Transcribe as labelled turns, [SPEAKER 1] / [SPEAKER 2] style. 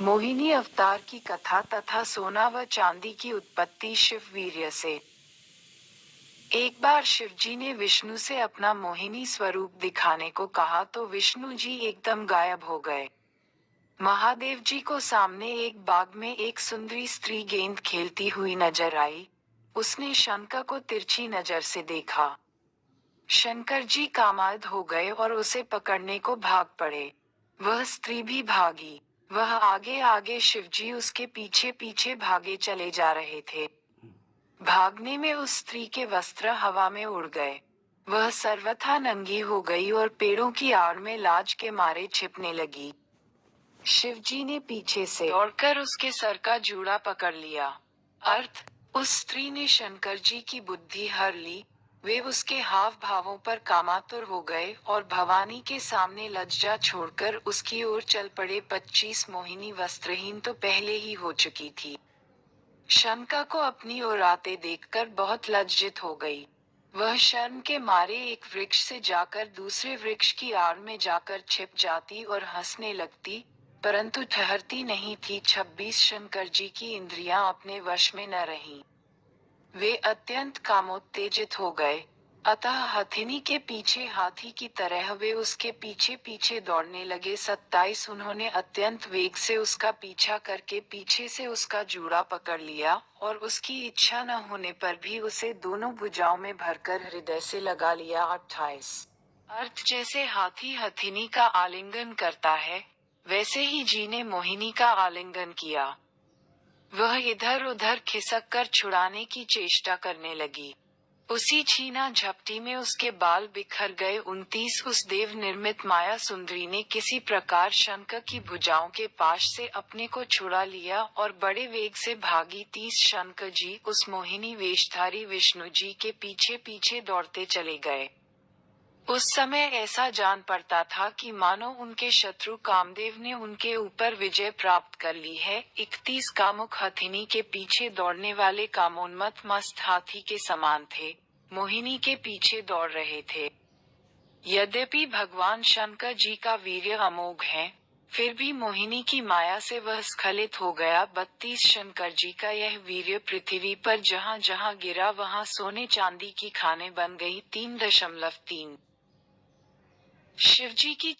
[SPEAKER 1] मोहिनी अवतार की कथा तथा सोना व चांदी की उत्पत्ति शिव वीर्य से। एक बार शिवजी ने विष्णु से अपना मोहिनी स्वरूप दिखाने को कहा तो विष्णु जी एकदम गायब हो गए। महादेव जी को सामने एक बाग में एक सुंदरी स्त्री गेंद खेलती हुई नजर आई। उसने शंकर को तिरछी नजर से देखा। शंकर जी कामाद हो गए और उसे पकड़ने को भाग पड़े। वह स्त्री भी भागी। वह आगे आगे, शिवजी उसके पीछे पीछे भागे चले जा रहे थे। भागने में उस स्त्री के वस्त्र हवा में उड़ गए। वह सर्वथा नंगी हो गई और पेड़ों की आड़ में लाज के मारे छिपने लगी। शिवजी ने पीछे से दौड़कर उसके सर का जूड़ा पकड़ लिया। अर्थ, उस स्त्री ने शंकर जी की बुद्धि हर ली। वे उसके हाव भावों पर कामातुर हो गए और भवानी के सामने लज्जा छोड़कर उसकी ओर चल पड़े। 25 मोहिनी वस्त्रहीन तो पहले ही हो चुकी थी। शंकर को अपनी ओर आते देखकर बहुत लज्जित हो गई। वह शर्म के मारे एक वृक्ष से जाकर दूसरे वृक्ष की आड़ में जाकर छिप जाती और हंसने लगती, परंतु ठहरती नहीं थी। 26 शंकर जी की इंद्रियां अपने वश में न रहीं। वे अत्यंत कामोत्तेजित हो गए। अतः हथिनी के पीछे हाथी की तरह वे उसके पीछे पीछे दौड़ने लगे। 27 उन्होंने अत्यंत वेग से उसका पीछा करके पीछे से उसका जूड़ा पकड़ लिया और उसकी इच्छा न होने पर भी उसे दोनों भुजाओं में भरकर हृदय से लगा लिया। 28 अर्थ, जैसे हाथी हथिनी का आलिंगन करता है, वैसे ही जी ने मोहिनी का आलिंगन किया। वह इधर उधर खिसक कर छुड़ाने की चेष्टा करने लगी। उसी छीना झपटी में उसके बाल बिखर गए। 29 उस देव निर्मित माया सुंदरी ने किसी प्रकार शंकर की भुजाओं के पाश से अपने को छुड़ा लिया और बड़े वेग से भागी। 30 शंकर जी उस मोहिनी वेशधारी विष्णु जी के पीछे पीछे दौड़ते चले गए। उस समय ऐसा जान पड़ता था कि मानो उनके शत्रु कामदेव ने उनके ऊपर विजय प्राप्त कर ली है। 31 कामुक हथिनी के पीछे दौड़ने वाले कामोन्मत्त मस्त हाथी के समान थे, मोहिनी के पीछे दौड़ रहे थे। यद्यपि भगवान शंकर जी का वीर्य अमोघ है, फिर भी मोहिनी की माया से वह स्खलित हो गया। 32 शंकर जी का यह वीर्य पृथ्वी पर जहाँ जहाँ गिरा वहाँ सोने चांदी की खानें बन गई। 3.3 शिवजी की